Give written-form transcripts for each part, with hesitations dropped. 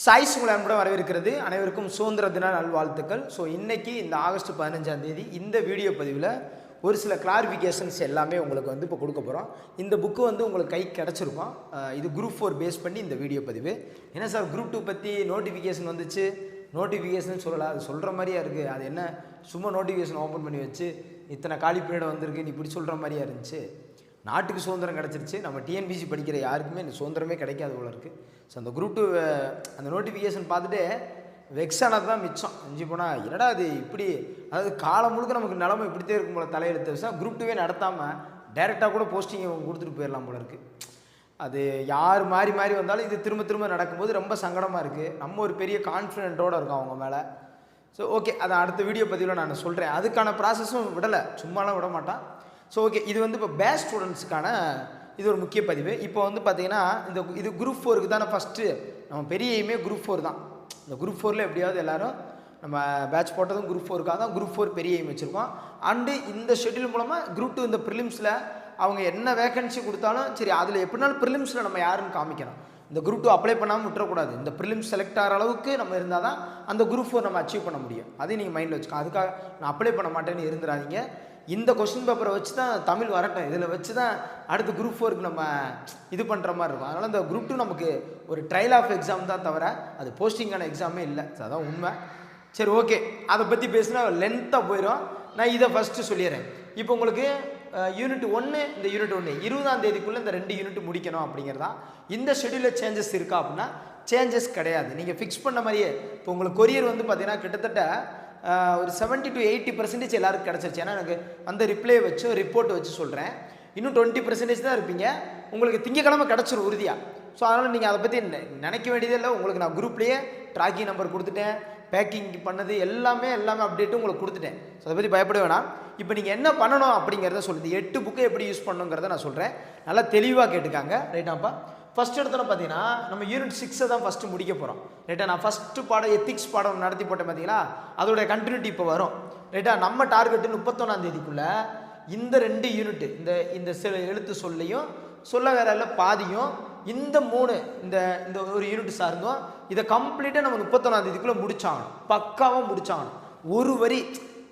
Choice உங்களை அன்புடன் வரவேற்கிறது. அனைவருக்கும் சுதந்திர தின நல்வாழ்த்துக்கள். ஸோ இன்றைக்கி இந்த ஆகஸ்ட் 15ஆம் தேதி இந்த வீடியோ பதிவில் ஒரு சில கிளாரிஃபிகேஷன்ஸ் எல்லாமே உங்களுக்கு இப்போ கொடுக்க போகிறோம். இந்த புக்கு உங்களுக்கு கை கிடச்சிருக்கும். இது குரூப் 4 பேஸ் பண்ணி இந்த வீடியோ பதிவு. என்ன சார் குரூப் 2 பற்றி நோட்டிஃபிகேஷன் வந்துச்சு, நோட்டிஃபிகேஷன் சொல்லலாம், அது சொல்கிற மாதிரியா இருக்குது. அது என்ன சும்மா நோட்டிஃபிகேஷன் ஓப்பன் பண்ணி வச்சு இத்தனை காலி பீரியட் வந்திருக்குன்னு இப்படி சொல்கிற மாதிரியா இருந்துச்சு. நாட்டுக்கு சுதந்திரம் கிடச்சிருச்சு, நம்ம டிஎன்பிசி படிக்கிற யாருக்குமே இந்த சுதந்திரமே கிடைக்காது போல இருக்குது. ஸோ அந்த குரூப் 2 அந்த நோட்டிஃபிகேஷன் பார்த்துட்டு வெக்ஸானது தான் மிச்சம். அஞ்சு போனால் என்னடா அது இப்படி, அதாவது காலம் முழுக்க நமக்கு நிலமை இப்படித்தே இருக்கும் போல தலையெழுத்து விஷயம். குரூப் 2வே நடத்தாமல் டைரெக்டாக கூட போஸ்டிங் கொடுத்துட்டு போயிடலாம் போல இருக்குது. அது யார் மாறி மாறி வந்தாலும் இது திரும்ப திரும்ப நடக்கும்போது ரொம்ப சங்கடமாக இருக்குது. நம்ம ஒரு பெரிய கான்ஃபிடென்ட்டோடு இருக்கோம் அவங்க மேலே. ஸோ ஓகே, அதை அடுத்த வீடியோ பதிவில் நான் சொல்கிறேன். அதுக்கான ப்ராசஸும் விடலை, சும்மாலாம் விட மாட்டான். ஸோ ஓகே, இது இப்போ பேட்ச் ஸ்டூடெண்ட்ஸுக்கான இது ஒரு முக்கிய பதிவு. இப்போ பார்த்தீங்கன்னா இது குரூப் 4க்கு தானே ஃபஸ்ட்டு நம்ம பெரிய எய்மே குரூப் 4 தான். இந்த குரூப் 4ல் எப்படியாவது எல்லோரும் நம்ம பேட்ச் போட்டதும் குரூப் 4க்காக தான். குரூப் 4 பெரிய எய்ம் வச்சுருக்கோம். அண்டு இந்த ஷெட்யூல் மூலமாக குரூப் 2 இந்த ப்ரிலிம்ஸில் அவங்க என்ன வேகன்சி கொடுத்தாலும் சரி, அதில் எப்படினாலும் ப்ரிலிம்ஸில் நம்ம யாருன்னு காமிக்கணும். இந்த குரூப் 2 அப்ளை பண்ணாமல் விட்டுறக்கூடாது. இந்த ப்ரிலிம்ஸ் செலக்ட் ஆகிற அளவுக்கு நம்ம இருந்தால் தான் அந்த குரூப் 4 நம்ம அச்சீவ் பண்ண முடியும். அதையும் நீங்கள் மைண்டில் வச்சுக்கோங்க. அதுக்காக நான் அப்ளை பண்ண மாட்டேன்னு இருந்துடாதீங்க. இந்த கொஸ்டின் பேப்பரை வச்சு தான் தமிழ் வரட்டும், இதில் வச்சு தான் அடுத்து குரூப் 4க்கு நம்ம இது பண்ணுற மாதிரி இருக்கும். அதனால் இந்த குரூப் 2 நமக்கு ஒரு ட்ரையல் ஆஃப் எக்ஸாம் தான் தவிர அது போஸ்டிங்கான எக்ஸாமே இல்லை. அதான் உண்மை. சரி ஓகே, அதை பற்றி பேசினா லென்த்தாக போயிடும். நான் இதை ஃபஸ்ட்டு சொல்லிடுறேன். இப்போ உங்களுக்கு யூனிட் 1, இந்த யூனிட் 1 20ஆம் தேதிக்குள்ளே இந்த 2 யூனிட் முடிக்கணும் அப்படிங்கிறதா. இந்த ஷெட்யூலில் சேஞ்சஸ் இருக்கா அப்படின்னா சேஞ்சஸ் கிடையாது. நீங்கள் ஃபிக்ஸ் பண்ண மாதிரியே இப்போ உங்களுக்கு கொரியர் பார்த்தீங்கன்னா கிட்டத்தட்ட ஒரு 70 to 80% எல்லாருக்கும் கிடச்சிருச்சு. ஏன்னா எனக்கு அந்த ரிப்ளை வச்சு ரிப்போர்ட் வச்சு சொல்கிறேன். இன்னும் 20% தான் இருப்பீங்க. உங்களுக்கு திங்கக்கிழமை கிடச்சிரும் உறுதியாக. ஸோ அதனால் நீங்கள் அதை பற்றி நினைக்க வேண்டியதே இல்லை. உங்களுக்கு நான் குரூப்லேயே ட்ராக்கிங் நம்பர் கொடுத்துட்டேன், பேக்கிங் பண்ணது எல்லாமே அப்டேட்டு உங்களுக்கு கொடுத்துட்டேன். ஸோ அதை பற்றி பயப்பட வேணாம். இப்போ நீங்கள் என்ன பண்ணணும் அப்படிங்கிறத சொல்லுது. 8 புக்கை எப்படி யூஸ் பண்ணணுங்கிறத நான் சொல்கிறேன். நல்லா தெளிவாக கேட்டுக்காங்க. ரைட்டாப்பா, ஃபஸ்ட் இடத்துல பார்த்தீங்கன்னா நம்ம யூனிட் 6 தான் ஃபஸ்ட்டு முடிக்க போகிறோம். ரைட்டா, நான் ஃபஸ்ட்டு பாடம் எத்திக்ஸ் பாடம் நடத்தி போட்டேன் பார்த்தீங்களா, அதோடைய கண்டினியூட்டி இப்போ வரும். ரைட்டா, நம்ம டார்கெட்டு 31ஆம் தேதிக்குள்ளே இந்த 2 யூனிட்டு இந்த சில எழுத்து சொல்லையும் சொல்ல வேற இல்லை பாதியும் இந்த 3 இந்த ஒரு யூனிட் சார்ந்தோம். இதை கம்ப்ளீட்டாக நம்ம 31ஆம் தேதிக்குள்ளே முடிச்சாகணும். பக்காவாக முடிச்சாகணும். ஒரு வரி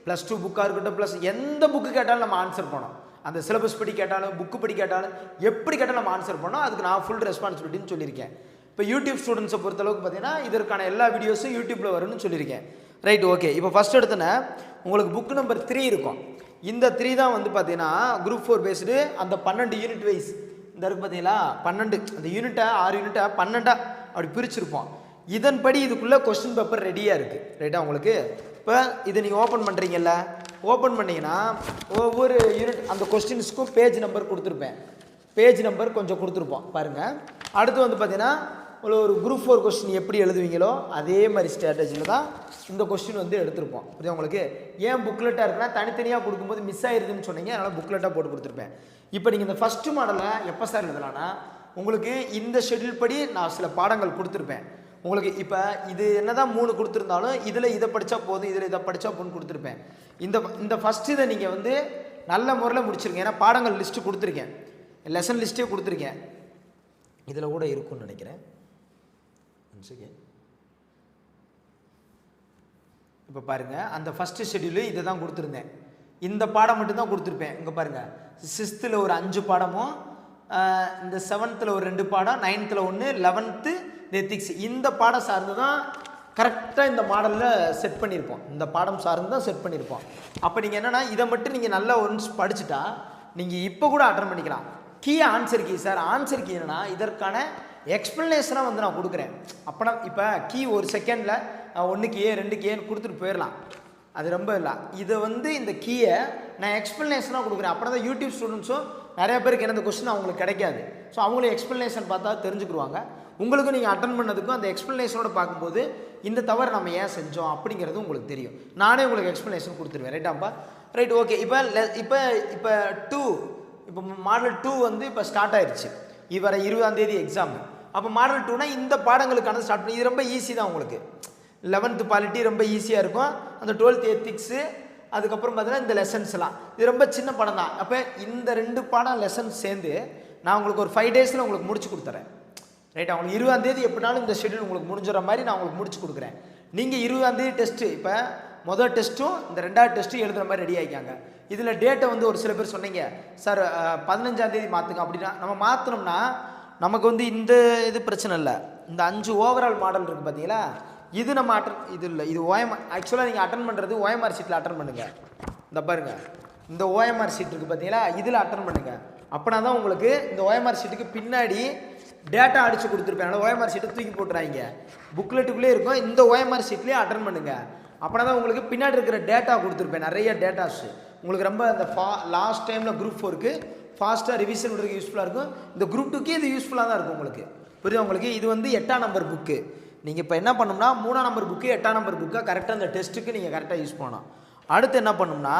+2 புக்காக இருக்கட்டும், ப்ளஸ் எந்த புக்கு கேட்டாலும் நம்ம ஆன்சர் பண்ணோம். அந்த சிலபஸ் படி கேட்டாலும் புக்கு படி கேட்டாலும் எப்படி கேட்டாலும் நம்ம ஆன்சர் பண்ணோம். அதுக்கு நான் ஃபுல் ரெஸ்பான்சிபிலிட்டின்னு சொல்லியிருக்கேன். இப்போ யூடியூப் ஸ்டூடெண்ட்ஸை பொறுத்தளவுக்கு பார்த்தீங்கன்னா இதற்கான எல்லா வீடியோஸும் யூடியூப்பில் வரும்னு சொல்லியிருக்கேன். ரைட் ஓகே, இப்போ ஃபஸ்ட் எடுத்தோன்னே உங்களுக்கு புக் நம்பர் 3 இருக்கும். இந்த 3 தான் பார்த்தீங்கன்னா குரூப் 4 பேஸ்டு அந்த 12 யூனிட் வைஸ் இந்த இருக்குது பார்த்தீங்களா, 12 அந்த யூனிட்டை 6 யூனிட்டை 12 அப்படி பிரிச்சிருப்போம். இதன்படி இதுக்குள்ளே கொஸ்டின் பேப்பர் ரெடியாக இருக்குது. ரைட்டாக உங்களுக்கு இப்போ இதை நீங்கள் ஓப்பன் பண்ணுறீங்கல்ல, ஓப்பன் பண்ணிங்கன்னா ஒவ்வொரு யூனிட் அந்த கொஸ்டின்ஸுக்கும் பேஜ் நம்பர் கொடுத்துருப்பேன். பேஜ் நம்பர் கொஞ்சம் கொடுத்துருப்போம் பாருங்கள். அடுத்து பார்த்தீங்கன்னா ஒரு குரூப் 4 கொஸ்டின் எப்படி எழுதுவீங்களோ அதே மாதிரி ஸ்ட்ராட்டஜியில் தான் இந்த கொஸ்டின் எடுத்திருப்போம். புரியுது உங்களுக்கு? ஏன் புக்லெட்டாக இருக்குன்னா தனித்தனியாக கொடுக்கும்போது மிஸ் ஆயிருதுன்னு சொன்னீங்க, அதனால் புக்லெட்டாக போட்டு கொடுத்துருப்பேன். இப்போ நீங்கள் இந்த ஃபஸ்ட்டு மாடலை எப்போ சார் எழுதலான்னா உங்களுக்கு இந்த ஷெட்யூல் படி நான் சில பாடங்கள் கொடுத்துருப்பேன். உங்களுக்கு இப்போ இது என்ன தான் 3 கொடுத்துருந்தாலும் இதில் இதை படித்தா போதும், இதில் இதை படித்தா போதுன்னு கொடுத்துருப்பேன். இந்த ஃபஸ்ட்டு இதை நீங்கள் நல்ல முறையில் முடிச்சிருக்கேன். ஏன்னா பாடங்கள் லிஸ்ட்டு கொடுத்துருக்கேன், லெசன் லிஸ்ட்டே கொடுத்துருக்கேன். இதில் கூட இருக்குன்னு நினைக்கிறேன். இப்போ பாருங்கள், அந்த ஃபஸ்ட்டு ஷெட்யூலு இதை தான் கொடுத்துருந்தேன். இந்த பாடம் மட்டும்தான் கொடுத்துருப்பேன். இங்கே பாருங்கள், 6th ஒரு 5 பாடமும், இந்த 7th ஒரு 2 பாடம், 9th 1, 11th எத்திக்ஸ். இந்த பாடம் சார்ந்து தான் கரெக்டாக இந்த மாடலில் செட் பண்ணியிருப்போம். இந்த பாடம் சார்ந்து தான் செட் பண்ணியிருப்போம். அப்போ நீங்கள் என்னென்னா இதை மட்டும் நீங்கள் நல்லா ஒன்ஸ் படிச்சுட்டா நீங்கள் இப்போ கூட அட்டன் பண்ணிக்கலாம். Key answer key sir, answer key என்னன்னா இதற்கான எக்ஸ்ப்ளனேஷனாக நான் கொடுக்குறேன். அப்போனா இப்போ கீ ஒரு செகண்டில் 1க்கு A 2க்கு Aன்னு கொடுத்துட்டு போயிடலாம், அது ரொம்ப இல்லை. இதை இந்த கீயை நான் எக்ஸ்ப்ளனேஷனாக கொடுக்குறேன். அப்படின்னா தான் யூடியூப் ஸ்டூடெண்ட்ஸும் நிறைய பேருக்கு என்ன கொஸ்டின் அவங்களுக்கு கிடைக்காது. ஸோ அவங்களும் எக்ஸ்ப்ளனேஷன் பார்த்தா தெரிஞ்சுக்குருவாங்க. உங்களுக்கும் நீங்கள் அட்டன் பண்ணதுக்கும் அந்த எக்ஸ்ப்ளனேஷனோட பார்க்கும்போது இந்த தவறு நம்ம ஏன் செஞ்சோம் அப்படிங்கிறது உங்களுக்கு தெரியும். நானே உங்களுக்கு எக்ஸ்ப்ளனேஷன் கொடுத்துருவேன். ரைட்டாப்பா, ரைட் ஓகே. இப்போ 2 இப்போ மாடல் 2 இப்போ ஸ்டார்ட் ஆயிடுச்சு. வர 20ஆம் தேதி எக்ஸாம். அப்போ மாடல் 2னா இந்த பாடங்களுக்கான ஸ்டார்ட் பண்ணி இது ரொம்ப ஈஸி தான் உங்களுக்கு. 11th பாலிட்டி ரொம்ப ஈஸியாக இருக்கும். அந்த 12th எத்திக்ஸு, அதுக்கப்புறம் பார்த்தீங்கன்னா இந்த லெசன்ஸ்லாம் இது ரொம்ப சின்ன பாடம் தான். அப்போ இந்த 2 பாடம் லெசன்ஸ் சேர்ந்து நான் உங்களுக்கு ஒரு 5 days உங்களுக்கு முடிச்சு கொடுத்துறேன். ரைட். அவங்களுக்கு 20ஆம் தேதி எப்படினாலும் இந்த ஷெட்யூல் உங்களுக்கு முடிஞ்சுற மாதிரி நான் உங்களுக்கு முடிச்சு கொடுக்குறேன். நீங்கள் 20ஆம் தேதி டெஸ்ட்டு, இப்போ முதல் டெஸ்ட்டும் இந்த 2வது டெஸ்ட்டும் எழுதுகிற மாதிரி ரெடி ஆகிக்காங்க. இதில் டேட்டை வந்து ஒரு சில பேர் சொன்னீங்க சார் 15ஆம் தேதி மாற்றுங்க அப்படின்னா, நம்ம மாற்றினோம்னா நமக்கு வந்து இந்த இது பிரச்சனை இல்லை. இந்த 5 ஓவரால் மாடல் இருக்குது பார்த்தீங்களா, இது நம்ம இது இல்லை, இது ஓஎம்ஆர். ஆக்சுவலாக நீங்கள் அட்டன் பண்ணுறது ஓஎம்ஆர் சீட்டில் அட்டன் பண்ணுங்கள். இந்த பாருங்கள், இந்த ஓஎம்ஆர் சீட் இருக்குது பார்த்தீங்களா, இதில் அட்டன் பண்ணுங்கள். அப்படின்னா தான் உங்களுக்கு இந்த ஓஎம்ஆர் சீட்டுக்கு பின்னாடி டேட்டா அடித்து கொடுத்துருப்பேன். அதனால் ஓஎம்ஆர் சீட்டை தூக்கி போட்டுறாங்க, புக்லெட்டுக்குள்ளே இருக்கும். இந்த ஓஎம்ஆர் சீட்லேயே அட்டன் பண்ணுங்கள். அப்படின்னா தான் உங்களுக்கு பின்னாடி இருக்கிற டேட்டா கொடுத்துருப்பேன், நிறைய டேட்டாஸ். உங்களுக்கு ரொம்ப அந்த லாஸ்ட் டைமில் குரூப் 4க்கு ஃபாஸ்ட்டாக ரிவிஷன் பண்ணுறதுக்கு யூஸ்ஃபுல்லாக இருக்கும். இந்த குரூப் 2க்கு இது யூஸ்ஃபுல்லாக தான் இருக்கும் உங்களுக்கு. புரியுது உங்களுக்கு? இது வந்து 8ஆம் நம்பர் புக்கு. நீங்கள் இப்போ என்ன பண்ணணும்னா 3ஆம் நம்பர் புக்கு 8ஆம் நம்பர் புக்கை கரெக்டாக அந்த டெஸ்ட்டுக்கு நீங்கள் கரெக்டாக யூஸ் பண்ணணும். அடுத்து என்ன பண்ணணும்னா,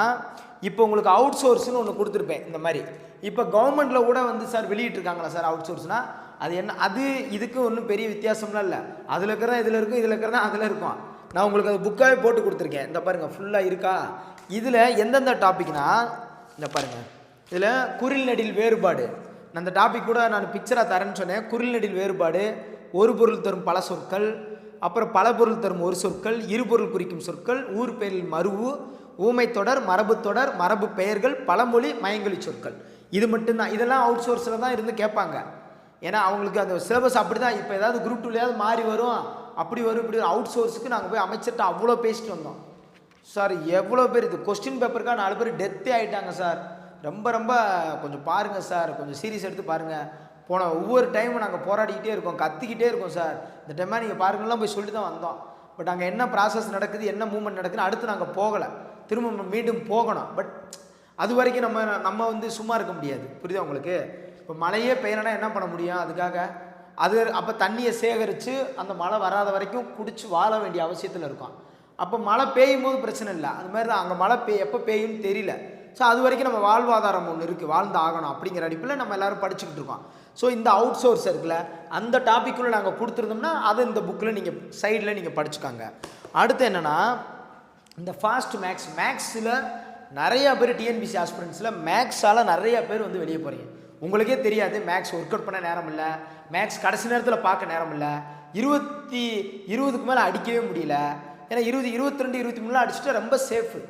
இப்போ உங்களுக்கு அவுட் சோர்ஸ்னு ஒன்று கொடுத்துருப்பேன் இந்த மாதிரி. இப்போ கவர்மெண்ட்டில் கூட வந்து சார் வெளியிட்டிருக்காங்களா சார் அவுட் சோர்ஸ்னால், அது என்ன, அது இதுக்கு ஒன்றும் பெரிய வித்தியாசம்லாம் இல்லை. அதில் இருக்கிறதா இதில் இருக்கும், இதில் இருக்கிறதா அதில் இருக்கும். நான் உங்களுக்கு அது புக்காகவே போட்டு கொடுத்துருக்கேன். இந்த பாருங்கள், ஃபுல்லாக இருக்கா. இதில் எந்தெந்த டாபிக்னா இந்த பாருங்கள், இதில் குறில் நெடில் வேறுபாடு, நான் அந்த டாபிக் கூட நான் பிக்சராக தரேன்னு சொன்னேன். குறில் நெடில் வேறுபாடு, ஒரு பொருள் தரும் பல சொற்கள், அப்புறம் பல பொருள் தரும் ஒரு சொற்கள், இருபொருள் குறிக்கும் சொற்கள், ஊர் பெயரில் மருவு, ஊமை தொடர், மரபு தொடர், மரபு பெயர்கள், பழமொழி, மயங்கொலி சொற்கள். இது மட்டும்தான். இதெல்லாம் அவுட் சோர்ஸில் தான் இருந்து கேட்பாங்க. ஏன்னா அவங்களுக்கு அந்த சிலபஸ் அப்படி தான். இப்போ ஏதாவது குரூப் 2லையாவது மாறி வரும், அப்படி வரும், இப்படி வரும். அவுட் சோர்ஸுக்கு நாங்கள் போய் அமைச்சர்கிட்ட அவ்வளோ பேசிட்டு வந்தோம். சார் எவ்வளோ பேர் இது கொஸ்டின் பேப்பருக்காக 4 பேர் டெத்தே ஆகிட்டாங்க சார். ரொம்ப ரொம்ப கொஞ்சம் பாருங்கள் சார், கொஞ்சம் சீரியஸ் எடுத்து பாருங்கள். போன ஒவ்வொரு டைமும் நாங்கள் போராடிக்கிட்டே இருக்கோம், கத்திக்கிட்டே இருக்கோம் சார். இந்த டைமாக நீங்கள் பாருங்கள்லாம் போய் சொல்லி தான் வந்தோம். பட் அங்கே என்ன ப்ராசஸ் நடக்குது, என்ன மூவ்மெண்ட் நடக்குதுன்னு அடுத்து நாங்கள் போகலை, திரும்ப மீண்டும் போகணும். பட் அது வரைக்கும் நம்ம வந்து சும்மா இருக்க முடியாது. புரியுதா உங்களுக்கு? இப்போ மழையே பெய்யலைன்னா என்ன பண்ண முடியும்? அதுக்காக அது அப்போ தண்ணியை சேகரித்து அந்த மழை வராத வரைக்கும் குடிச்சு வாழ வேண்டிய அவசியத்தில் இருக்கும். அப்போ மழை பெய்யும் போது பிரச்சனை இல்லை. அது மாதிரி தான் அங்கே மழை எப்போ பெய்யும்னு தெரியல. ஸோ அது வரைக்கும் நம்ம வாழ்வாதாரம் ஒன்று இருக்குது, வாழ்ந்து ஆகணும் அப்படிங்கிற அடிப்பில் நம்ம எல்லோரும் படிச்சுக்கிட்டு இருக்கோம். ஸோ இந்த அவுட் சோர்ஸ் இருக்குல்ல, அந்த டாப்பிக்குள்ளே நாங்கள் கொடுத்துருந்தோம்னா அதை இந்த புக்கில் நீங்கள் சைடில் நீங்கள் படிச்சுக்காங்க. அடுத்து என்னென்னா, இந்த ஃபாஸ்ட் மேக்ஸில் நிறையா பேர் டிஎன்பிசி ஆஸ்பிரண்ட்ஸில் மேக்ஸால் நிறையா பேர் வந்து வெளியே போகிறீங்க. உங்களுக்கே தெரியாது, மேக்ஸ் ஒர்க் அவுட் பண்ண நேரம் இல்லை, மேக்ஸ் கடைசி நேரத்தில் பார்க்க நேரம் இல்லை, 20க்கு மேலே அடிக்கவே முடியல. ஏன்னா 20, 22, 23 அடிச்சுட்டு ரொம்ப சேஃபு.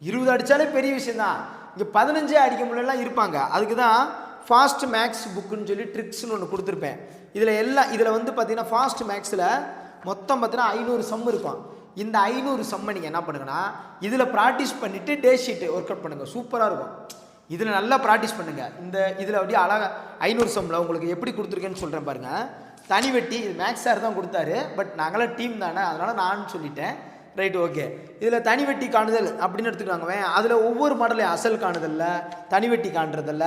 20 அடித்தாலே பெரிய விஷயந்தான். இங்கே 15 அடிக்க முடியலாம் இருப்பாங்க. அதுக்கு தான் ஃபாஸ்ட் மேக்ஸ் புக்குன்னு சொல்லி ட்ரிக்ஸ்னு ஒன்று கொடுத்துருப்பேன். இதில் வந்து பார்த்தீங்கன்னா ஃபாஸ்ட் மேக்ஸில் மொத்தம் பார்த்தீங்கன்னா 500 சம் இருக்கும். இந்த 500 சம்மை நீங்கள் என்ன பண்ணுங்கன்னா இதில் ப்ராக்டிஸ் பண்ணிவிட்டு டே ஷீட்டு ஒர்க் அவுட் பண்ணுங்கள், சூப்பராக இருக்கும். இதில் நல்லா ப்ராக்டிஸ் பண்ணுங்கள். இதில் அப்படியே அழகாக 500 சம்மில் உங்களுக்கு எப்படி கொடுத்துருக்கேன்னு சொல்கிறேன் பாருங்கள். தனி வெட்டி, இது மேக்ஸ் சார் தான் கொடுத்தாரு, பட் நாங்களாம் டீம் தானே, அதனால் நான் சொல்லிட்டேன். Right, okay. இதில் தனி வெட்டி காணுதல் அப்படின்னு எடுத்துக்கிட்டாங்க. அதில் ஒவ்வொரு மாடலையும் அசல் காணுதல்ல, தனி வெட்டி காணுறதில்ல,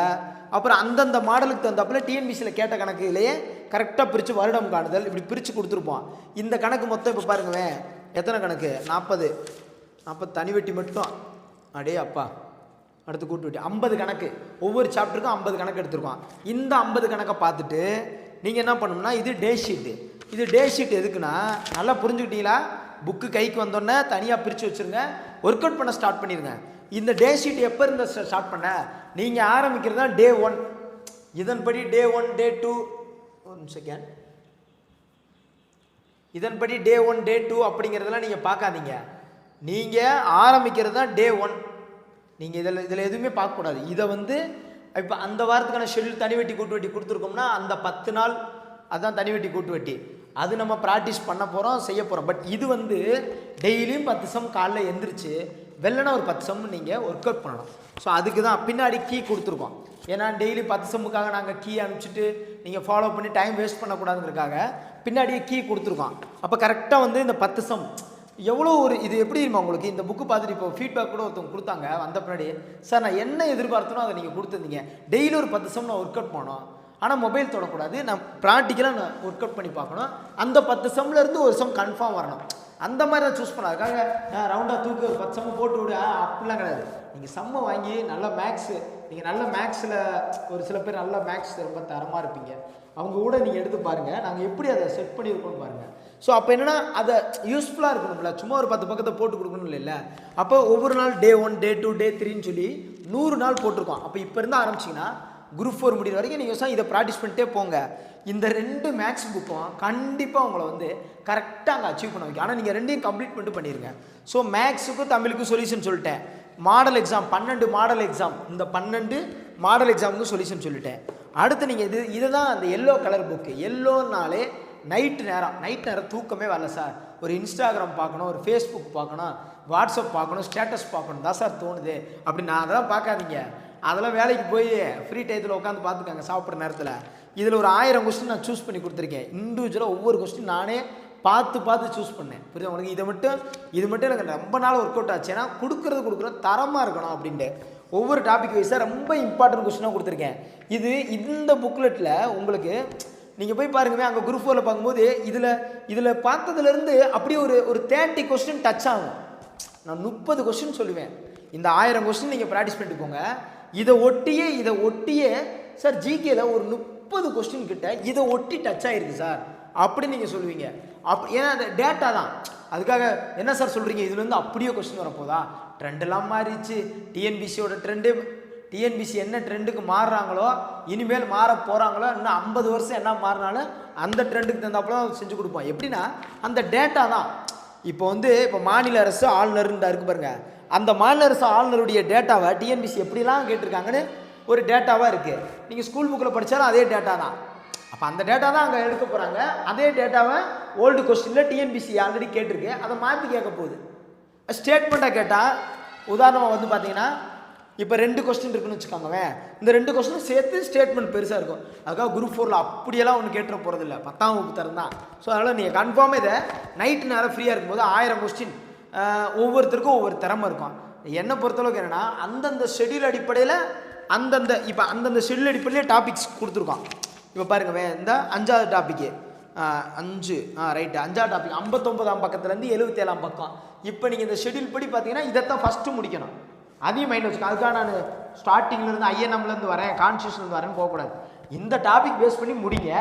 அப்புறம் அந்தந்த மாடலுக்கு தகுந்தாப்புல டிஎன்பிசியில் கேட்ட கணக்குலேயே கரெக்டாக பிரித்து வருடம் காணுதல் இப்படி பிரித்து கொடுத்துருப்போம். இந்த கணக்கு மொத்தம் இப்போ பாருங்கவேன் எத்தனை கணக்கு, 40 தனி வெட்டி மட்டும். அடே அப்பா, அடுத்து கூட்டு வெட்டி 50 கணக்கு. ஒவ்வொரு சாப்டருக்கும் 50 கணக்கு எடுத்துருக்கோம். இந்த 50 கணக்கை பார்த்துட்டு நீங்கள் என்ன பண்ணணும்னா, இது டே ஷீட்டு. இது டே ஷீட் எதுக்குன்னா, நல்லா புரிஞ்சுக்கிட்டீங்களா? புக்கு கைக்கு வந்தோடனே தனியாக பிரித்து வச்சுருங்க, ஒர்க் அவுட் பண்ண ஸ்டார்ட் பண்ணிடுங்க. இந்த டே ஷீட் எப்போ இருந்து ஸ்டார்ட் பண்ண, நீங்கள் ஆரம்பிக்கிறது தான் டே 1. இதன்படி டே 1, டே 2, 1 செகண்ட், இதன்படி டே 1, டே 2 அப்படிங்கிறதெல்லாம் நீங்கள் பார்க்காதீங்க. நீங்கள் ஆரம்பிக்கிறது தான் டே 1. நீங்கள் இதில் எதுவுமே பார்க்கக்கூடாது. இதை வந்து இப்போ அந்த வாரத்துக்கான ஷெட்யூல் தனி வெட்டி கூட்டு வெட்டி கொடுத்துருக்கோம்னா அந்த 10 நாள் அதுதான் தனி வெட்டி கூட்டு வெட்டி. அது நம்ம ப்ராக்டிஸ் பண்ண போகிறோம், செய்ய போகிறோம். பட் இது வந்து டெய்லியும் 10 சம் காலைல எந்திரிச்சு வெள்ளனா ஒரு 10 சம் நீங்கள் ஒர்க் அவுட் பண்ணணும். ஸோ அதுக்கு தான் பின்னாடி கீ கொடுத்துருக்கோம். ஏன்னா டெய்லி 10 சம்முக்காக நாங்கள் கீ அனுப்பிச்சிட்டு நீங்கள் ஃபாலோ பண்ணி டைம் வேஸ்ட் பண்ணக்கூடாதுங்கிறதுக்காக பின்னாடியே கீ கொடுத்துருக்கோம். அப்போ கரெக்டாக வந்து இந்த 10 சம் எவ்வளோ ஒரு இது எப்படி தெரியுமா உங்களுக்கு? இந்த புக்கு பார்த்துட்டு இப்போ ஃபீட்பேக் கூட ஒருத்தவங்க கொடுத்தாங்க வந்த பின்னாடி, சார் நான் என்ன எதிர்பார்த்தனோ அதை நீங்கள் கொடுத்துருந்தீங்க. டெய்லி ஒரு 10 சம் நான் ஒர்க் அவுட் பண்ணோம், ஆனால் மொபைல் தொடக்கூடாது, நான் ப்ராக்டிக்கலாக நான் ஒர்க் அவுட் பண்ணி பார்க்கணும், அந்த 10 சம்லேருந்து ஒரு சம் கன்ஃபார்ம் வரணும். அந்த மாதிரி தான் சூஸ் பண்ண. அதுக்காக ரவுண்டாக தூக்கி ஒரு 10 சம்மு போட்டு விடு அப்படிலாம் கிடையாது. நீங்கள் சம்மை வாங்கி நல்ல மேக்ஸு, நீங்கள் நல்ல மேக்ஸில் ஒரு சில பேர் நல்ல மேக்ஸ் ரொம்ப தரமாக இருப்பீங்க, அவங்க கூட நீங்கள் எடுத்து பாருங்கள், நாங்கள் எப்படி அதை செட் பண்ணியிருக்கோன்னு பாருங்கள். ஸோ அப்போ என்னென்னா அதை யூஸ்ஃபுல்லாக இருக்கணும்ல, சும்மா ஒரு 10 பக்கத்தை போட்டு கொடுக்கணும் இல்லை. அப்போ ஒவ்வொரு நாள் டே 1, டே 2, டே 3ன்னு சொல்லி 100 நாள் போட்டிருக்கோம். அப்போ இப்போ இருந்து ஆரம்பிச்சிங்கன்னா குரூப் 4 முடிகிற வரைக்கும் நீங்கள் இதை ப்ராக்டிஸ் பண்ணிட்டே போங்க. இந்த 2 மேக்ஸ் புக்கும் கண்டிப்பாக உங்களை வந்து கரெக்டாக அங்கே அச்சீவ் பண்ண வைக்கும். ஆனால் நீங்கள் 2யும் கம்ப்ளீட் பண்ணிட்டு பண்ணிடுங்க. ஸோ மேக்ஸுக்கும் தமிழுக்கும் சொல்யூஷன் சொல்லிட்டேன். மாடல் எக்ஸாம் 12 மாடல் எக்ஸாம், இந்த 12 மாடல் எக்ஸாமுக்கு சொல்யூஷன் சொல்லிட்டேன். அடுத்து நீங்கள் இதுதான் அந்த எல்லோ கலர் புக்கு. எல்லோனாலே நைட் நேரம் தூக்கமே வரல சார், ஒரு இன்ஸ்டாகிராம் பார்க்கணும், ஒரு ஃபேஸ்புக் பார்க்கணும், வாட்ஸ்அப் பார்க்கணும், ஸ்டேட்டஸ் பார்க்கணும் தான் சார் தோணுது அப்படின்னா அதெல்லாம் பார்க்காதீங்க. அதெல்லாம் வேலைக்கு போய் ஃப்ரீ டயத்தில் உட்காந்து பார்த்துக்காங்க சாப்பிட்ற நேரத்தில். இதில் ஒரு 1000 கொஸ்டின் நான் சூஸ் பண்ணி கொடுத்துருக்கேன். இண்டிவிஜுவலாக ஒவ்வொரு கொஸ்டின் நானே பார்த்து சூஸ் பண்ணேன். புரியுது உங்களுக்கு? இது மட்டும் எனக்கு ரொம்ப நாள் ஒர்க் அவுட் ஆச்சு. ஏன்னா கொடுக்குறது தரமாக இருக்கணும் அப்படின்ட்டு ஒவ்வொரு டாபிக் வைஸாக ரொம்ப இம்பார்ட்டன்ட் கொஸ்டினாக கொடுத்துருக்கேன். இந்த புக்லெட்டில் உங்களுக்கு நீங்கள் போய் பாருங்கவே, அங்கே குரூப் 4 பார்க்கும்போது இதில் பார்த்ததுலேருந்து அப்படியே ஒரு 30 கொஸ்டின் டச் ஆகும். நான் 30 கொஸ்டின் சொல்லுவேன். இந்த 1000 கொஸ்டின் நீங்கள் ப்ராக்டிஸ் பண்ணிட்டு போங்க. இதை ஒட்டியே சார் ஜிகேல ஒரு 30 கொஸ்டின் கிட்ட இதை ஒட்டி டச் ஆகிருக்கு சார் அப்படி நீங்கள் சொல்லுவீங்க. ஏன்னா அந்த டேட்டா தான். அதுக்காக என்ன சார் சொல்கிறீங்க, இதுலேருந்து அப்படியே கொஸ்டின் வரப்போதா? ட்ரெண்டெல்லாம் மாறிடுச்சு. டிஎன்பிசியோட ட்ரெண்டு, டிஎன்பிசி என்ன ட்ரெண்டுக்கு மாறுறாங்களோ, இனிமேல் மாற போகிறாங்களோ, இன்னும் 50 வருஷம் என்ன மாறினாலும் அந்த ட்ரெண்டுக்கு தகுந்தாப்புல செஞ்சு கொடுப்போம். எப்படின்னா அந்த டேட்டா தான். இப்போ மாநில அரசு ஆளுநர்ன்றா இருக்கு பாருங்க, அந்த மாநில அரசு ஆளுநருடைய டேட்டாவை டிஎன்பிசி எப்படிலாம் கேட்டிருக்காங்கன்னு ஒரு டேட்டாவாக இருக்குது. நீங்கள் ஸ்கூல் புக்கில் படித்தாலும் அதே டேட்டா தான். அப்போ அந்த டேட்டா தான் அங்கே எடுக்க போகிறாங்க. அதே டேட்டாவை ஓல்டு கொஸ்டினில் டிஎன்பிசி ஆல்ரெடி கேட்டிருக்கு, அதை மாற்றி கேட்க போகுது. ஸ்டேட்மெண்ட்டாக கேட்டால் உதாரணமாக வந்து பார்த்தீங்கன்னா இப்போ 2 கொஸ்டின் இருக்குன்னு வச்சுக்கோங்க. இந்த 2 கொஸ்டின் சேர்த்து ஸ்டேட்மெண்ட் பெருசாக இருக்கும். அதுக்காக குரூப் 4 அப்படியெல்லாம் ஒன்று கேட்டுற போகிறதில்ல, 10ஆம் வகுப்பு தரம் தான். ஸோ அதனால் நீங்கள் கன்ஃபார்மாக இதை நைட்டு நேரம் ஃப்ரீயாக இருக்கும்போது 1000 கொஸ்டின் ஒவ்வொருத்தருக்கும் ஒவ்வொரு திறமை இருக்கும். என்னை பொறுத்தளவுக்கு என்னென்னா அந்தந்த ஷெடியூல் அடிப்படையில் அந்தந்த ஷெடியூல் அடிப்படையிலே டாபிக்ஸ் கொடுத்துருக்கோம். இப்போ பாருங்க, இந்த 5வது டாப்பிக்கு 5 ரைட்டு 5வது டாபிக் 59ஆம் பக்கத்துலேருந்து 77ஆம் பக்கம். இப்போ நீங்கள் இந்த ஷெடியூல் படி பார்த்தீங்கன்னா இதைத்தான் ஃபஸ்ட்டு முடிக்கணும். அதையும் மைண்டில் வச்சுக்கோ. அதுக்காக நான் ஸ்டார்டிங்லேருந்து ஐஎன்எம்லேருந்து வரேன், கான்ஸ்டியூஷன்லேருந்து வரேன்னு போகக்கூடாது. இந்த டாபிக் பேஸ் பண்ணி முடிங்க.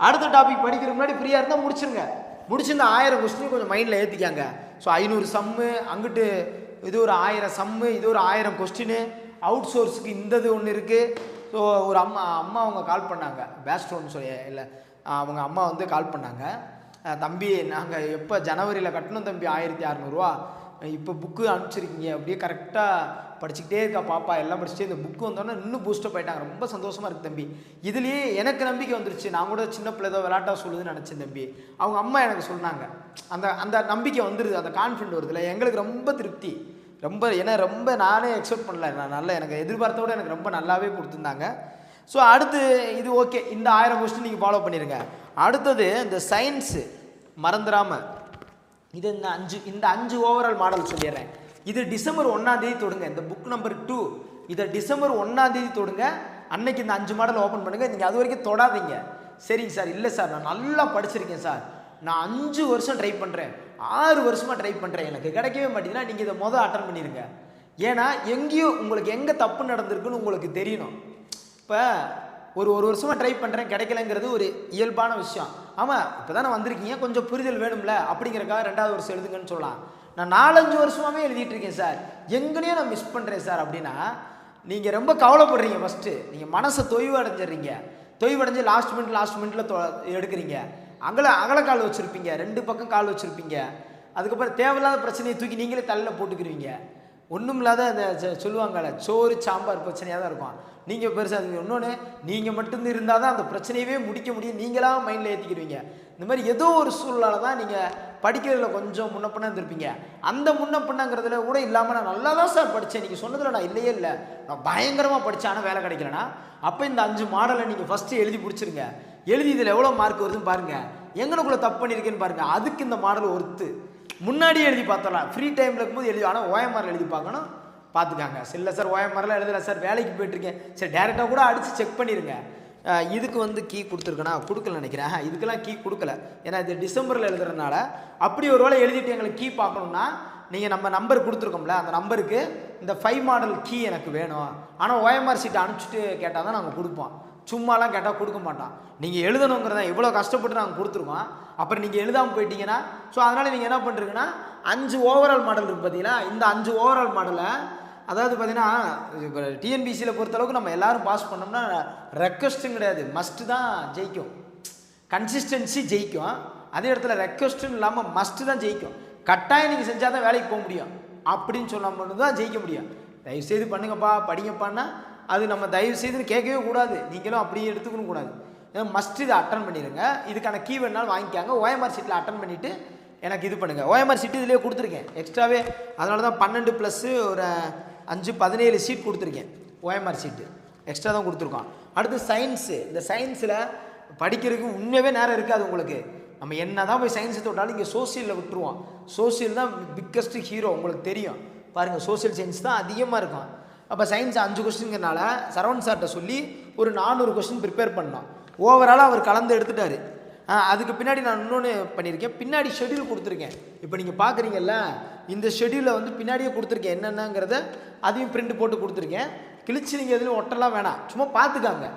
அடுத்த டாபிக் படிக்கிறதுக்கு முன்னாடி ஃப்ரீயாக இருந்தால் முடிச்சிருங்க. முடிச்சு இந்த 1000 கொஸ்டின் கொஞ்சம் மைண்டில் ஏற்றிக்காங்க. ஸோ 500 சம்மு, அங்கிட்டு இது ஒரு 1000 சம்மு, இது ஒரு 1000 கொஸ்டின். அவுட் சோர்ஸுக்கு இந்த ஒன்று இருக்குது. ஸோ ஒரு அம்மா அவங்க கால் பண்ணாங்க, பேஸ்டோன்னு சொல்லி, இல்லை அவங்க அம்மா வந்து கால் பண்ணாங்க. தம்பி நாங்கள் எப்போ ஜனவரியில் கட்டணும் தம்பி 1600 ரூபா, இப்போ புக்கு அனுப்பிச்சிருக்கீங்க, அப்படியே கரெக்டாக படிச்சுக்கிட்டே இருக்கா பாப்பா, எல்லாம் படிச்சுட்டே இந்த புக்கு வந்தோன்னே இன்னும் பூஸ்டப் ஆகிட்டாங்க, ரொம்ப சந்தோஷமாக இருக்குது தம்பி. இதுலேயே எனக்கு நம்பிக்கை வந்துருச்சு, நான் கூட சின்ன பிள்ளை ஏதோ விளையாட்டாக சொல்லுதுன்னு நினச்சேன் தம்பி. அவங்க அம்மா எனக்கு சொன்னாங்க. அந்த நம்பிக்கை வந்துடுது, அந்த கான்ஃபிடென்ட் வருதுல்ல, எங்களுக்கு ரொம்ப திருப்தி. ரொம்ப நானே எக்ஸ்பெக்ட் பண்ணல, நான் எனக்கு எதிர்பார்த்தோட எனக்கு ரொம்ப நல்லாவே கொடுத்துருந்தாங்க. ஸோ அடுத்து இது ஓகே, இந்த 1000 கொஸ்டின் நீங்கள் ஃபாலோ பண்ணிடுங்க. அடுத்தது இந்த சயின்ஸு மறந்துடாமல் இந்த 5 ஓவரால் மாடல் சொல்லிடுறேன். இது டிசம்பர் 1ஆம் தேதி தொடுங்க. இந்த புக் நம்பர் 2 இதை டிசம்பர் 1ஆம் தேதி தொடுங்க. அன்னைக்கு இந்த 5 மாடல் ஓப்பன் பண்ணுங்கள். நீங்கள் அது வரைக்கும் தொடாதீங்க. சரிங்க சார், இல்லை சார் நான் நல்லா படிச்சிருக்கேன் சார், நான் 5 வருஷம் ட்ரை பண்ணுறேன், 6 வருஷமாக ட்ரை பண்ணுறேன், எனக்கு கிடைக்கவே மாட்டேங்குதுன்னா நீங்கள் இதை அட்டன் பண்ணிடுங்க. ஏன்னா எங்கேயோ உங்களுக்கு எங்கே தப்பு நடந்திருக்குன்னு உங்களுக்கு தெரியணும். இப்போ ஒரு வருஷமாக ட்ரை பண்ணுறேன் கிடைக்கலங்கிறது ஒரு இயல்பான விஷயம். ஆமாம், இப்போ தானே வந்திருக்கீங்க, கொஞ்சம் புரிதல் வேணும்ல, அப்படிங்கிறக்காக 2வது வருஷம் எழுதுங்கன்னு சொல்லலாம். நான் 4-5 வருஷமாகவே எழுதிட்டு இருக்கேன் சார், எங்கேனையோ நான் மிஸ் பண்ணுறேன் சார் அப்படின்னா நீங்கள் ரொம்ப கவலைப்படுறீங்க. ஃபஸ்ட்டு நீங்கள் மனசை தொய்வடைஞ்சு லாஸ்ட் மினிட்டில் எடுக்கிறீங்க. அகலக்கால் வச்சுருப்பீங்க, 2 பக்கம் கால் வச்சுருப்பீங்க. அதுக்கப்புறம் தேவையில்லாத பிரச்சனையை தூக்கி நீங்களே தலையில் போட்டுக்கிறீங்க. ஒன்றும் இல்லாத அந்த சொல்லுவாங்கள்ல, சோறு சாம்பார் பிரச்சனையாக தான் இருக்கும். நீங்கள் பெருசாக அது இன்னொன்று, நீங்கள் மட்டும் இருந்தால் தான் அந்த பிரச்சனையவே முடிக்க முடியும், நீங்களாக மைண்டில் ஏற்றிக்கிடுவீங்க. இந்த மாதிரி ஏதோ ஒரு சூழ்நிலை தான் நீங்கள் படிக்கிறதுல கொஞ்சம் முன்னப்பின்னா இருந்திருப்பீங்க. அந்த முன்னப்பின்னாங்கிறதுல கூட இல்லாமல் நான் நல்லா தான் சார் படித்தேன், நீங்கள் சொன்னதில் நான் இல்லையே இல்லை, நான் பயங்கரமாக படித்தேன், ஆனால் வேலை கிடைக்கலனா, அப்போ இந்த 5 மாடலை நீங்கள் ஃபஸ்ட்டு எழுதி பிடிச்சிருங்க. எழுதி இதில் எவ்வளோ மார்க் வருதுன்னு பாருங்கள், எங்களுக்குள்ளே தப்பு பண்ணியிருக்கேன்னு பாருங்கள். அதுக்கு இந்த மாடல் ஒர்த்து. முன்னாடியே எழுதி பார்த்தலாம், ஃப்ரீ டைமில் இருக்கும்போது எழுதி, ஆனால் ஓஎம்ஆர் எழுதி பார்க்கணும், பார்த்துக்காங்க. இல்லை சார் ஓஎம்ஆர்லாம் எழுதலை சார், வேலைக்கு போய்ட்டுருக்கேன், சரி டேரெக்டாக கூட அடித்து செக் பண்ணிடுங்க. இதுக்கு வந்து கீ கொடுத்துருக்கேனா, கொடுக்கல நினைக்கிறேன். இதுக்கெல்லாம் கீ கொடுக்கல, ஏன்னா இது டிசம்பரில் எழுதுறதுனால. அப்படி ஒரு வேளை எழுதிட்டு எங்களுக்கு கீ பார்க்கணுன்னா நீங்கள் நம்ம நம்பர் கொடுத்துருக்கோம்ல, அந்த நம்பருக்கு இந்த 5 மாடல் கீ எனக்கு வேணும், ஆனால் ஓஎம்ஆர் சீட்டை அனுப்பிச்சிட்டு கேட்டால் தான் நாங்கள் கொடுப்போம், சும்மாலாம் கேட்டால் கொடுக்க மாட்டோம். நீங்கள் எழுதணுங்கிறத இவ்வளோ கஷ்டப்பட்டு நாங்கள் கொடுத்துருக்கோம், அப்புறம் நீங்கள் எழுதாமல் போயிட்டீங்கன்னா. ஸோ அதனால் நீங்கள் என்ன பண்ணுறீங்கன்னா 5 ஓவரால் மாடல் இருக்குது பார்த்தீங்களா, இந்த 5 ஓவரால் மாடலை அதாவது பார்த்தீங்கன்னா இப்போ டிஎன்பிசியில் பொறுத்தளவுக்கு நம்ம எல்லாரும் பாஸ் பண்ணோம்னா ரெக்வஸ்ட்டும் கிடையாது, மஸ்ட்டு தான் ஜெயிக்கும். கன்சிஸ்டன்சி ஜெயிக்கும். அதே இடத்துல ரெக்வஸ்ட்டும் இல்லாமல் மஸ்ட்டு தான் ஜெயிக்கும். கட்டாயம் நீங்கள் செஞ்சால் தான் வேலைக்கு போக முடியும் அப்படின்னு சொன்னால் மட்டும் தான் ஜெயிக்க முடியும். தயவுசெய்து பண்ணுங்கப்பா படிங்கப்பான்னா அது நம்ம தயவுசெய்து கேட்கவே கூடாது, நீங்களும் அப்படியே எடுத்துக்கணும் கூடாது. மஸ்ட் இதை அட்டன் பண்ணிடுங்க. இதுக்கான கீ வேணாலும் வாங்கிக்காங்க. ஓஎம்ஆர் சீட்டில் அட்டன் பண்ணிவிட்டு எனக்கு இது பண்ணுங்கள். ஓஎம்ஆர் சீட்டு இதிலே கொடுத்துருக்கேன் எக்ஸ்ட்ராவே, அதனால தான் 12 + ஒரு 5 17 சீட் கொடுத்துருக்கேன். ஓஎம்ஆர் சீட்டு எக்ஸ்ட்ரா தான் கொடுத்துருக்கோம். அடுத்து சயின்ஸு. இந்த சயின்ஸில் படிக்கிறதுக்கு உண்மையாகவே நேரம் இருக்காது உங்களுக்கு. நம்ம என்ன தான் போய் சயின்ஸை தொட்டாலும் இங்கே சோசியலில் விட்டுருவோம். சோசியல் தான் பிக்கஸ்ட் ஹீரோ, உங்களுக்கு தெரியும். பாருங்கள், சோசியல் சயின்ஸ் தான் அதிகமாக இருக்கும். அப்போ சயின்ஸ் 5 கொஸ்டின்கிறனால சரவண் சார்கிட்ட சொல்லி ஒரு 400 கொஸ்டின் ப்ரிப்பேர் பண்ணோம். ஓவராலாக அவர் கலந்து எடுத்துட்டார். அதுக்கு பின்னாடி நான் இன்னொன்று பண்ணியிருக்கேன், பின்னாடி ஷெட்யூல் கொடுத்துருக்கேன். இப்போ நீங்கள் பார்க்குறீங்கல்ல, இந்த ஷெட்யூலில் வந்து பின்னாடியே கொடுத்துருக்கேன் என்னென்னங்கிறத, அதையும் பிரிண்ட் போட்டு கொடுத்துருக்கேன். கிழிச்சு நீங்கள் எதுவும் ஒட்டலாம் வேணாம், சும்மா பார்த்துக்காங்க,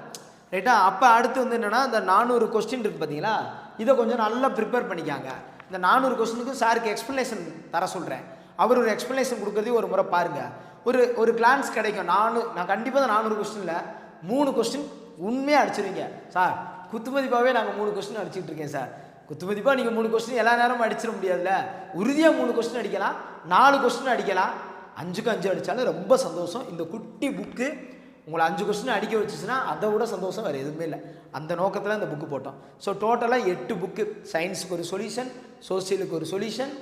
ரைட்டா? அப்போ அடுத்து வந்து என்னென்னா, இந்த 400 கொஸ்டின் இருக்குது பார்த்தீங்களா, இதை கொஞ்சம் நல்லா ப்ரிப்பேர் பண்ணிக்காங்க. இந்த 400 கொஸ்டினுக்கும் சாருக்கு எக்ஸ்ப்ளனேஷன் தர சொல்கிறேன். அவர் ஒரு எக்ஸ்ப்ளனேஷன் கொடுக்குறதே ஒரு முறை பாருங்கள், ஒரு கிளான்ஸ் கிடைக்கும். நான் கண்டிப்பாக தான் 400 கொஸ்டினில் 3 கொஸ்டின் உண்மையாக அடிச்சிருவீங்க. சார் குத்துமதிப்பாகவே நாங்கள் 3 கொஸ்டின் அடிச்சுட்டு இருக்கேன் சார். குத்துமதிப்பாக நீங்கள் 3 கொஸ்டின் எல்லா நேரமும் அடிச்சிட முடியாதுல்ல. உறுதியாக 3 கொஸ்டின் அடிக்கலாம், 4 கொஸ்டின் அடிக்கலாம், 5க்கு 5 அடித்தாலும் ரொம்ப சந்தோஷம். இந்த குட்டி புக்கு உங்களை 5 கொஸ்டின் அடிக்க வச்சுச்சுன்னா அதை விட சந்தோஷம் வேறு எதுவுமே இல்லை. அந்த நோக்கத்தில் இந்த புக்கு போட்டோம். ஸோ டோட்டலாக 8 புக்கு. சயின்ஸுக்கு ஒரு சொல்யூஷன், சோசியலுக்கு ஒரு சொல்யூஷன்,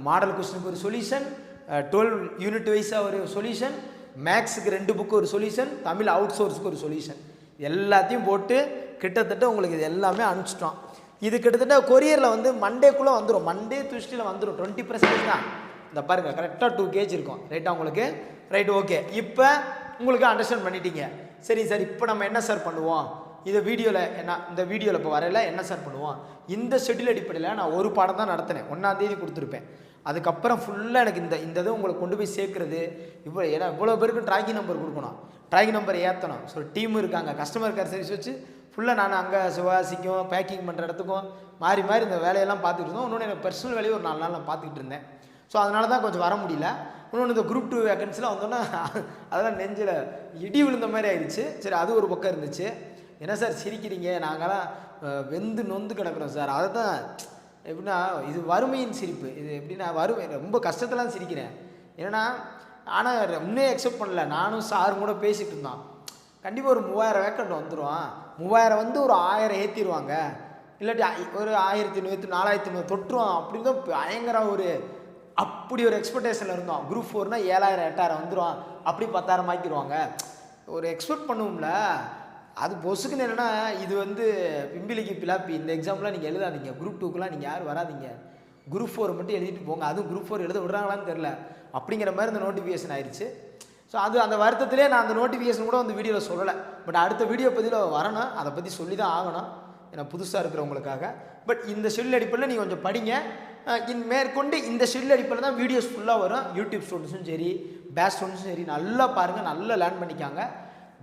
மாடல் கொஸ்டினுக்கு ஒரு சொல்யூஷன், 12 யூனிட் வைஸாக ஒரு சொல்யூஷன், மேக்ஸுக்கு 2 புக்கு ஒரு சொல்யூஷன், தமிழ் அவுட் சோர்ஸுக்கு ஒரு சொல்யூஷன், எல்லாத்தையும் போட்டு கிட்டத்தட்ட உங்களுக்கு இது எல்லாமே அனுப்பிச்சிட்டோம். இது கிட்டத்தட்ட கொரியரில் வந்து மண்டேக்குள்ளே வந்துடும், மண்டே டியூஸ்டேல வந்துடும். 20% தான். இந்த பாருங்கள், கரெக்டாக 2 kg இருக்கும், ரைட்டாக உங்களுக்கு. Right, okay. இப்போ உங்களுக்கு அண்டர்ஸ்டாண்ட் பண்ணிட்டீங்க. சரி சார், இப்போ நம்ம என்ன சார் பண்ணுவோம்? இதை வீடியோவில் இந்த வீடியோவில் இப்போ வரையில் என்ன சார் பண்ணுவோம்? இந்த ஷெட்யூல் அடிப்படையில் நான் ஒரு பாடம் தான் நடத்தினேன், 1ஆம் தேதி கொடுத்துருப்பேன். அதுக்கப்புறம் ஃபுல்லாக எனக்கு இந்த இதை உங்களுக்கு கொண்டு போய் சேர்க்குறது, ஏன்னா இவ்வளோ பேருக்கு ட்ராக்கிங் நம்பர் கொடுக்கணும், ட்ராக்கிங் நம்பர் ஏற்றணும். ஸோ டீம் இருக்காங்க, கஸ்டமர் கேர் சர்வீஸ் வச்சு ஃபுல்லாக நான் அங்கே சிவாசிக்கும் பேக்கிங் பண்ணுற இடத்துக்கும் மாறி மாறி இந்த வேலையெல்லாம் பார்த்துட்டு இருந்தோம். இன்னொன்று எனக்கு பர்சனல் வேலையை ஒரு 4 நாள் நான் பார்த்துக்கிட்டு இருந்தேன். ஸோ அதனால தான் கொஞ்சம் வர முடியல. இன்னொன்று இந்த குரூப் 2 வேகன்சிலாம் வந்தோன்னா அதெல்லாம் நெஞ்சில் இடி விழுந்த மாதிரி ஆயிடுச்சு. சரி, அது ஒரு பக்கம் இருந்துச்சு. என்ன சார் சிரிக்கிறீங்க? நாங்களாம் வெந்து நொந்து கிடக்குறோம் சார். அதை தான் எப்படின்னா, இது வறுமையின் சிரிப்பு. இது எப்படின்னா வறுமை, ரொம்ப கஷ்டத்தெல்லாம் சிரிக்கிறேன். ஏன்னா ஆனால் முன்னே அக்செப்ட் பண்ணல. நானும் சாரும் கூட பேசிகிட்டு இருந்தோம், கண்டிப்பாக ஒரு 3000 வேக்கண்ட் வந்துடும், 3000 வந்து ஒரு 1000 ஏற்றிடுவாங்க, இல்லாட்டி ஒரு 1500 4500 தொட்டுருவான் அப்படின்னு தான் பயங்கர அப்படி ஒரு எக்ஸ்பெக்டேஷனில் இருந்தோம். குரூப் 4னா 7000 8000 வந்துடும், அப்படி 10,000 ஆக்கிடுவாங்க ஒரு எக்ஸ்பெக்ட் பண்ணுவோம்ல. அது பொசுக்குன்னு என்னென்னா, இது வந்து பிம்பிலிக்கு பிலாப்பி. இந்த எக்ஸாம்லாம் நீங்கள் எழுதாதீங்க, குரூப் 2க்குலாம் நீங்கள் யாரும் வராதிங்க, குரூப் 4 மட்டும் எழுதிட்டு போங்க. அதுவும் குரூப் 4 எழுத விடுறாங்களான்னு தெரில, அப்படிங்கிற மாதிரி இந்த நோட்டிஃபிகேஷன் ஆயிடுச்சு. ஸோ அந்த வருத்தத்திலே நான் அந்த நோட்டிஃபிகேஷன் கூட அந்த வீடியோவில் சொல்லலை. பட் அடுத்த வீடியோ பதிவில் வரணும், அதை பற்றி சொல்லி தான் ஆகணும், ஏன்னா புதுசாக இருக்கிறவங்களுக்காக. பட் இந்த ஷெட்யூல் அடிப்படையில் நீங்கள் கொஞ்சம் படிங்க. மேற்கொண்டு இந்த ஷெட்யூல் அடிப்படையில் தான் வீடியோஸ் ஃபுல்லாக வரும். யூடியூப் ஸ்டூடெண்ட்ஸும் சரி, பேட்ச் ஸ்டூடெண்ட்ஸும் சரி, நல்லா பாருங்கள், நல்லா லேர்ன் பண்ணிக்காங்க.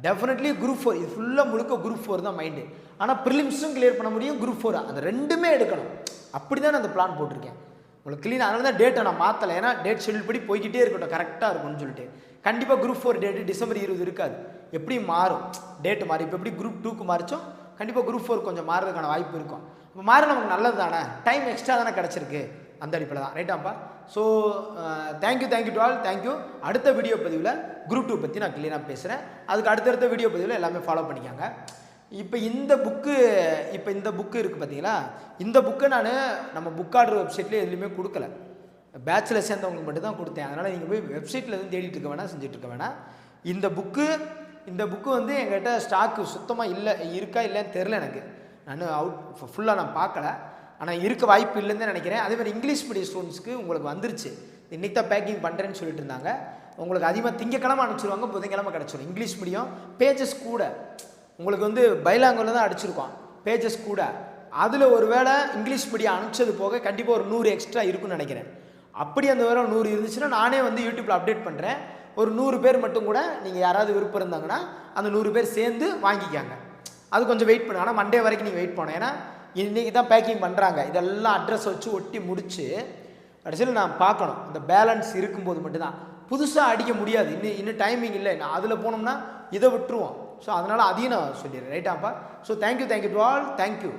டெஃபினெட்லி குரூப் 4 இது ஃபுல்லாக முழுக்க குரூப் 4 தான் மைண்டு. ஆனால் ப்ரிலிம்ஸும் கிளியர் பண்ண முடியும், குரூப் 4 அந்த ரெண்டுமே எடுக்கணும். அப்படி தான் நான் அந்த பிளான் போட்டிருக்கேன் உங்களுக்கு க்ளீன். அதனால தான் டேட்டை நான் மாற்றலை, ஏன்னா டேட் ஷெட்யூல் படி போய்கிட்டே இருக்கட்டும், கரெக்டாக இருக்கும்னு சொல்லிட்டு. கண்டிப்பாக குரூப் 4 டேட்டு டிசம்பர் 20 இருக்காது, எப்படி மாறும் டேட்டு மாறி. இப்போ எப்படி குரூப் 2க்கு மாறிச்சோம், கண்டிப்பாக குரூப் 4 கொஞ்சம் மாறுறதுக்கான வாய்ப்பு இருக்கும். இப்போ மாறி நமக்கு நல்லது தானே, டைம் எக்ஸ்ட்ரா தானே கிடச்சிருக்கு, அந்த அடிப்படையில் தான். ரைட்டாப்பா? So thank you to all, thank you. அடுத்த வீடியோ பதிவில் குரூப் 2 பற்றி நான் க்ளீனாக பேசுகிறேன். அதுக்கு அடுத்தடுத்த வீடியோ பதிவில் எல்லாமே ஃபாலோ பண்ணிக்காங்க. இப்போ இந்த புக்கு இருக்குது பார்த்தீங்களா, இந்த புக்கை நான் நம்ம புக் ஆர்டர் வெப்சைட்லேயே எதுலையுமே கொடுக்கல, பேச்சில் சேர்ந்தவங்களுக்கு மட்டும் தான் கொடுத்தேன். அதனால் நீங்கள் போய் வெப்சைட்டில் எதுவும் தேடிட்டு இருக்க வேணாம், செஞ்சுட்டு இருக்க வேணாம். இந்த புக்கு வந்து எங்கிட்ட ஸ்டாக்கு சுத்தமாக இருக்கா இல்லைன்னு தெரில எனக்கு. நான் ஃபுல்லாக நான் பார்க்கல, ஆனால் இருக்க வாய்ப்பு இல்லைன்னு நினைக்கிறேன். அதே மாதிரி இங்கிலீஷ் மீடியம் ஸ்டூடெண்ட்ஸ்க்கு உங்களுக்கு வந்துருச்சு. இன்றைக்கி தான் பேக்கிங் பண்ணுறேன்னு சொல்லிட்டு இருந்தாங்க. உங்களுக்கு அதிகமாக திங்கக்கிழமை அனுப்பிச்சிருவாங்க, புதன்கிழமை கிடச்சிடும். இங்கிலீஷ் மீடியம் பேஜஸ் கூட உங்களுக்கு வந்து பைலாங்குல தான் அடிச்சிருக்கோம், பேஜஸ் கூட. அதில் ஒரு வேளை இங்கிலீஷ் மீடியம் அனுப்பிச்சது போக கண்டிப்பாக ஒரு 100 எக்ஸ்ட்ரா இருக்குன்னு நினைக்கிறேன். அப்படி அந்த வேலை 100 இருந்துச்சுன்னா நானே வந்து யூடியூப்பில் அப்டேட் பண்ணுறேன். ஒரு 100 பேர் மட்டும் கூட நீங்கள் யாராவது விருப்பம் இருந்தாங்கன்னா அந்த 100 பேர் சேர்ந்து வாங்கிக்காங்க. அது கொஞ்சம் வெயிட் பண்ணுங்க, ஆனால் மண்டே வரைக்கும் நீங்கள் வெயிட் பண்ணணும். ஏன்னா இன்றைக்கி தான் பேக்கிங் பண்ணுறாங்க. இதெல்லாம் அட்ரஸ் வச்சு ஒட்டி முடித்து கடைசியில் நான் பார்க்கணும், இந்த பேலன்ஸ் இருக்கும்போது மட்டும்தான். புதுசாக அடிக்க முடியாது, இன்னும் டைமிங் இல்லை, நான் அதில் போனோம்னா இதை விட்டுருவோம். ஸோ அதனால் அதையும் நான் சொல்லிடுறேன், ரைட்டாப்பா. So thank you to all, thank you.